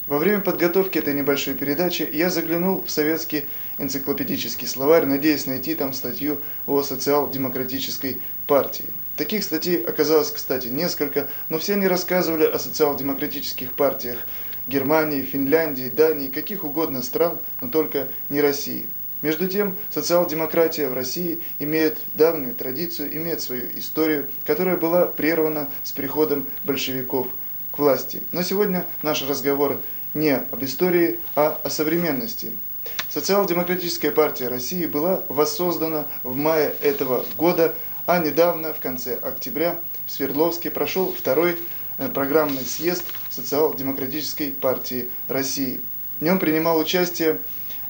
Во время подготовки этой небольшой передачи я заглянул в советский энциклопедический словарь, надеясь найти там статью о социал-демократической партии. Таких статей оказалось, кстати, несколько, но все они рассказывали о социал-демократических партиях Германии, Финляндии, Дании, каких угодно стран, но только не России. Между тем, социал-демократия в России имеет давнюю традицию, имеет свою историю, которая была прервана с приходом большевиков к власти. Но сегодня наш разговор не об истории, а о современности. Социал-демократическая партия России была воссоздана в мае этого года, а недавно, в конце октября, в Свердловске прошел второй программный съезд Социал-демократической партии России. В нем принимал участие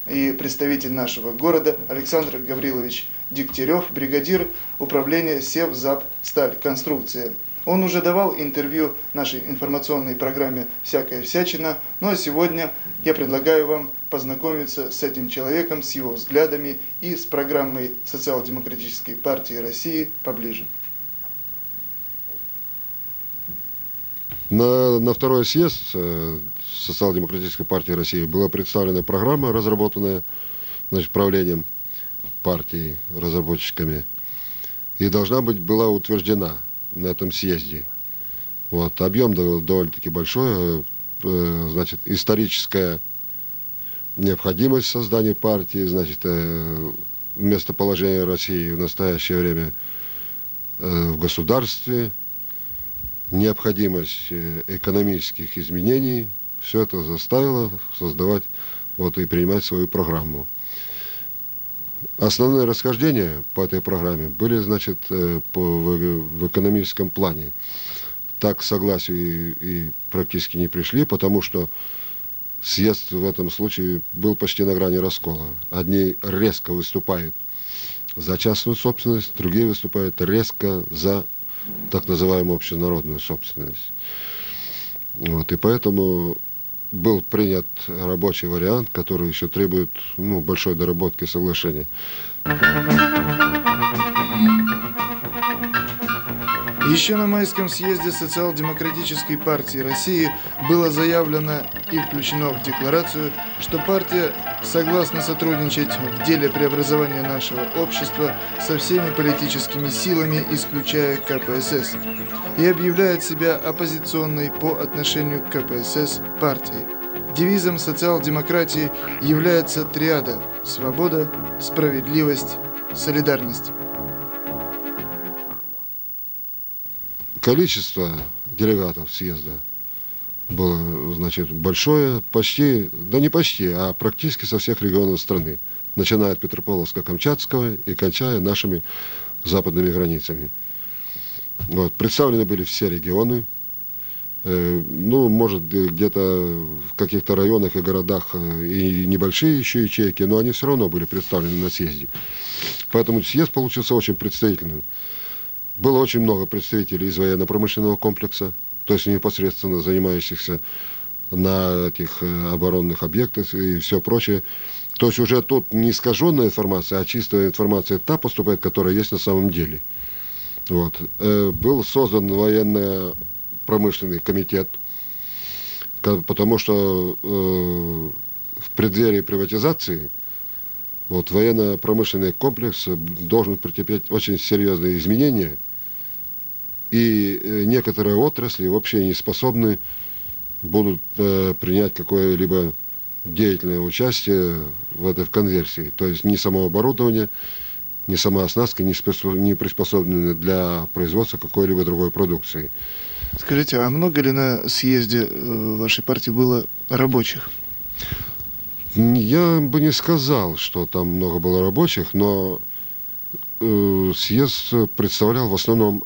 и представитель нашего города Александр Гаврилович Дегтярев, бригадир управления Севзапстальконструкция. Он уже давал интервью нашей информационной программе «Всякая всячина», ну а сегодня я предлагаю вам познакомиться с этим человеком, с его взглядами и с программой Социал-демократической партии России поближе. На второй съезд Социал-демократической партии России была представлена программа, разработанная правлением партии, разработчиками, и была утверждена на этом съезде. Вот, объем довольно-таки большой, историческая необходимость создания партии, местоположение России в настоящее время в государстве, необходимость экономических изменений, все это заставило создавать и принимать свою программу. Основные расхождения по этой программе были, в экономическом плане. Так к согласию и практически не пришли, потому что съезд в этом случае был почти на грани раскола. Одни резко выступают за частную собственность, другие выступают резко за так называемую общенародную собственность. И поэтому был принят рабочий вариант, который еще требует большой доработки соглашения. Еще на майском съезде Социал-демократической партии России было заявлено и включено в декларацию, что партия согласна сотрудничать в деле преобразования нашего общества со всеми политическими силами, исключая КПСС, и объявляет себя оппозиционной по отношению к КПСС партией. Девизом социал-демократии является триада – свобода, справедливость, солидарность. Количество делегатов съезда было, большое, а практически со всех регионов страны, начиная от Петропавловска-Камчатского и кончая нашими западными границами. Представлены были все регионы, может, где-то в каких-то районах и городах и небольшие еще ячейки, но они все равно были представлены на съезде. Поэтому съезд получился очень представительным. Было очень много представителей из военно-промышленного комплекса, то есть непосредственно занимающихся на этих оборонных объектах и все прочее. То есть уже тут не искаженная информация, а чистая информация та поступает, которая есть на самом деле. Был создан военно-промышленный комитет, потому что в преддверии приватизации военно-промышленный комплекс должен претерпеть очень серьезные изменения, и некоторые отрасли вообще не способны будут принять какое-либо деятельное участие в этой конверсии. То есть ни само оборудование, ни сама оснастка не приспособлены для производства какой-либо другой продукции. Скажите, а много ли на съезде вашей партии было рабочих? Я бы не сказал, что там много было рабочих, но съезд представлял в основном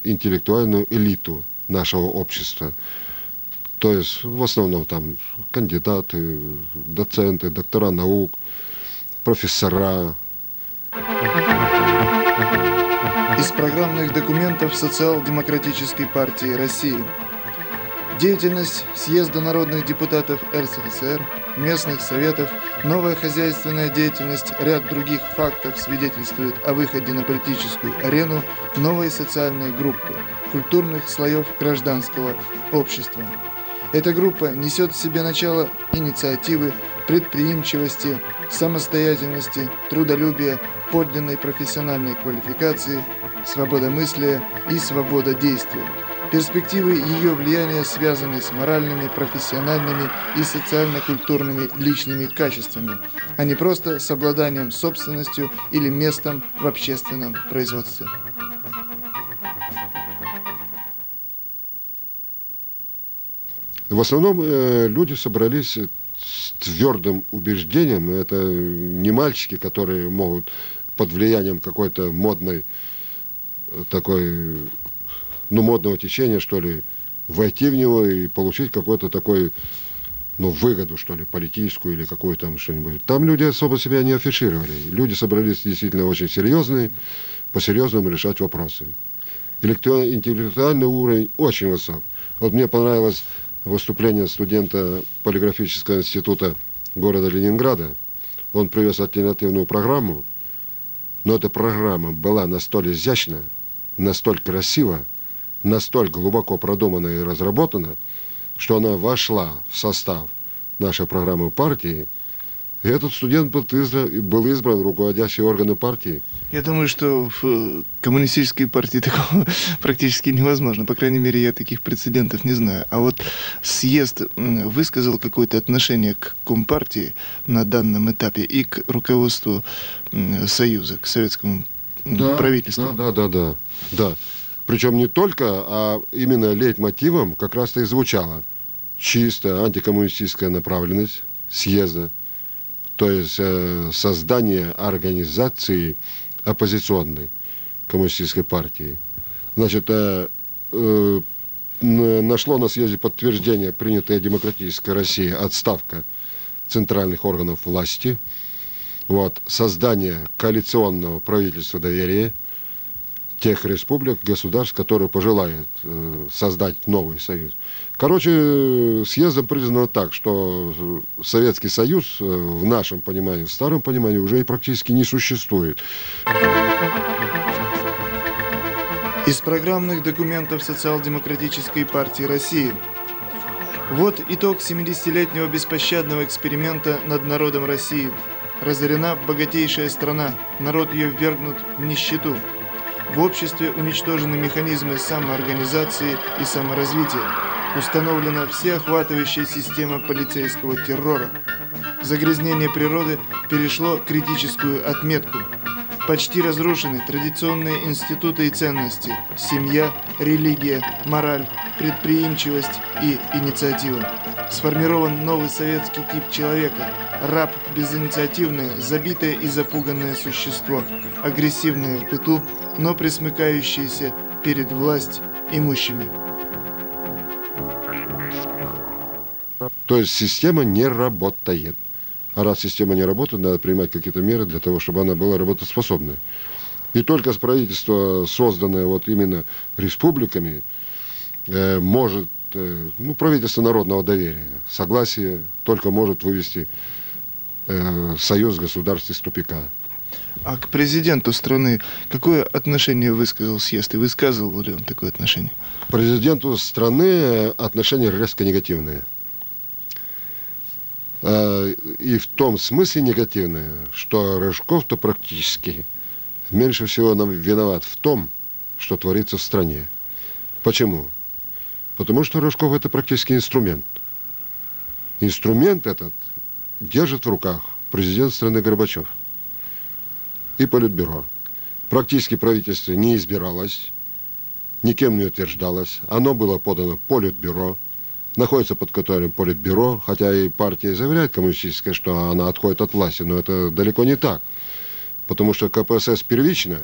интеллектуальную элиту нашего общества. То есть в основном там кандидаты, доценты, доктора наук, профессора. Из программных документов Социал-демократической партии России. Деятельность съезда народных депутатов РСФСР, местных советов, новая хозяйственная деятельность, ряд других фактов свидетельствует о выходе на политическую арену новой социальной группы, культурных слоев гражданского общества. Эта группа несет в себе начало инициативы, предприимчивости, самостоятельности, трудолюбия, подлинной профессиональной квалификации, свободомыслия и свобододействия. Перспективы ее влияния связаны с моральными, профессиональными и социально-культурными личными качествами, а не просто с обладанием собственностью или местом в общественном производстве. В основном люди собрались с твердым убеждением, это не мальчики, которые могут под влиянием какой-то модной такой, модного течения, что ли, войти в него и получить какой-то такой, выгоду, что ли, политическую или какую-то там что-нибудь. Там люди особо себя не афишировали. Люди собрались действительно очень серьезные, по-серьезному решать вопросы. Интеллектуальный уровень очень высок. Вот мне понравилось выступление студента полиграфического института города Ленинграда. Он привез альтернативную программу, но эта программа была настолько изящна, настолько красива, настолько глубоко продумана и разработана, что она вошла в состав нашей программы партии, и этот студент был избран в руководящие органы партии. Я думаю, что в коммунистической партии такого практически невозможно. По крайней мере, я таких прецедентов не знаю. А вот съезд высказал какое-то отношение к Компартии на данном этапе и к руководству Союза, к советскому правительству. Да. Причем не только, а именно лейтмотивом как раз-то и звучала чисто антикоммунистическая направленность съезда, то есть создание организации оппозиционной коммунистической партии. Значит, нашло на съезде подтверждение принятая демократической России отставка центральных органов власти, создание коалиционного правительства доверия тех республик, государств, которые пожелают создать новый союз. Короче, съездом признано так, что Советский Союз в нашем понимании, в старом понимании уже и практически не существует. Из программных документов Социал-демократической партии России. Вот итог 70-летнего беспощадного эксперимента над народом России. Разорена богатейшая страна, народ ее ввергнут в нищету. В обществе уничтожены механизмы самоорганизации и саморазвития. Установлена всеохватывающая система полицейского террора. Загрязнение природы перешло критическую отметку. Почти разрушены традиционные институты и ценности – семья, религия, мораль, предприимчивость и инициатива. Сформирован новый советский тип человека – раб, безинициативное, забитое и запуганное существо, агрессивное в быту, но пресмыкающееся перед власть имущими. То есть система не работает. А раз система не работает, надо принимать какие-то меры для того, чтобы она была работоспособной. И только правительство, созданное именно республиками, может, правительство народного доверия, согласие только может вывести союз государств из тупика. А к президенту страны какое отношение высказал съезд? И высказывал ли он такое отношение? К президенту страны отношение резко негативное. И в том смысле негативное, что Рыжков-то практически меньше всего нам виноват в том, что творится в стране. Почему? Потому что Рыжков – это практически инструмент. Инструмент этот держит в руках президент страны Горбачев и Политбюро. Практически правительство не избиралось, никем не утверждалось. Оно было подано Политбюро, находится под контролем Политбюро, хотя и партия заявляет коммунистическая, что она отходит от власти, но это далеко не так. Потому что КПСС первичная,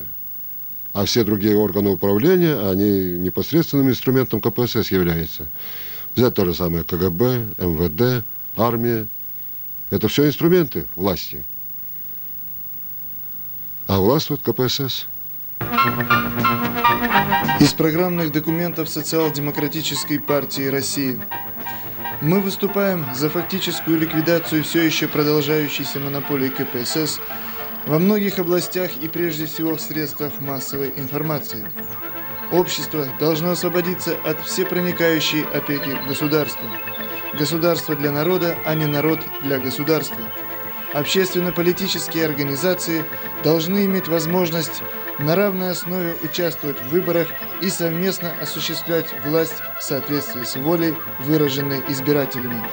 а все другие органы управления, они непосредственным инструментом КПСС являются. Взять то же самое КГБ, МВД, армия. Это все инструменты власти. А властвует КПСС. Из программных документов Социал-демократической партии России. Мы выступаем за фактическую ликвидацию все еще продолжающейся монополии КПСС во многих областях и прежде всего в средствах массовой информации. Общество должно освободиться от всепроникающей опеки государства. Государство для народа, а не народ для государства. Общественно-политические организации должны иметь возможность на равной основе участвовать в выборах и совместно осуществлять власть в соответствии с волей, выраженной избирателями.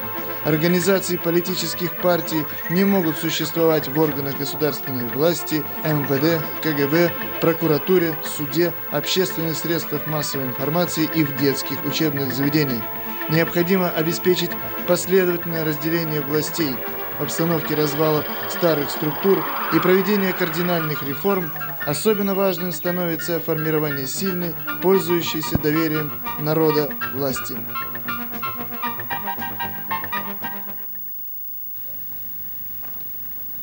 Организации политических партий не могут существовать в органах государственной власти, МВД, КГБ, прокуратуре, суде, общественных средствах массовой информации и в детских учебных заведениях. Необходимо обеспечить последовательное разделение властей в обстановке развала старых структур и проведения кардинальных реформ. Особенно важным становится формирование сильной, пользующейся доверием народа власти.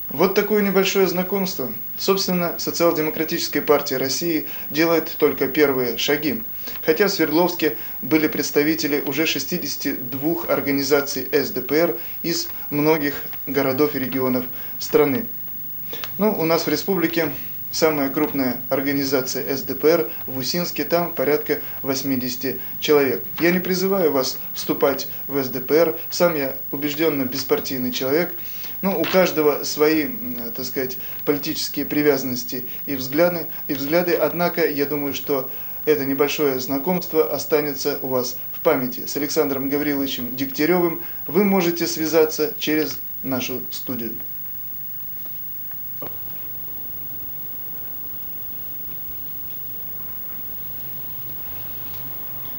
Вот такое небольшое знакомство. Собственно, Социал-демократическая партия России делает только первые шаги. Хотя в Свердловске были представители уже 62 организаций СДПР из многих городов и регионов страны. У нас в республике самая крупная организация СДПР в Усинске, там порядка 80 человек. Я не призываю вас вступать в СДПР, сам я убежденно беспартийный человек. У каждого свои, так сказать, политические привязанности и взгляды, однако я думаю, что это небольшое знакомство останется у вас в памяти. С Александром Гавриловичем Дегтяревым вы можете связаться через нашу студию.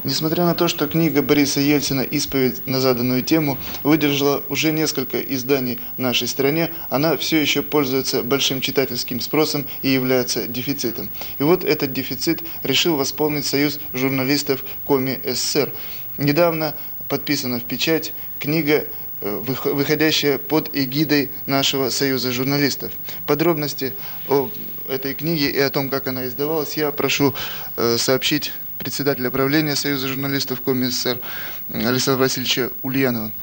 Несмотря на то, что книга Бориса Ельцина «Исповедь на заданную тему» выдержала уже несколько изданий в нашей стране, она все еще пользуется большим читательским спросом и является дефицитом. И вот этот дефицит решил восполнить Союз журналистов Коми СССР. Недавно подписана в печать книга, выходящая под эгидой нашего Союза журналистов. Подробности о этой книге и о том, как она издавалась, я прошу сообщить председателя правления Союза журналистов Коми СССР Александра Васильевича Ульянова.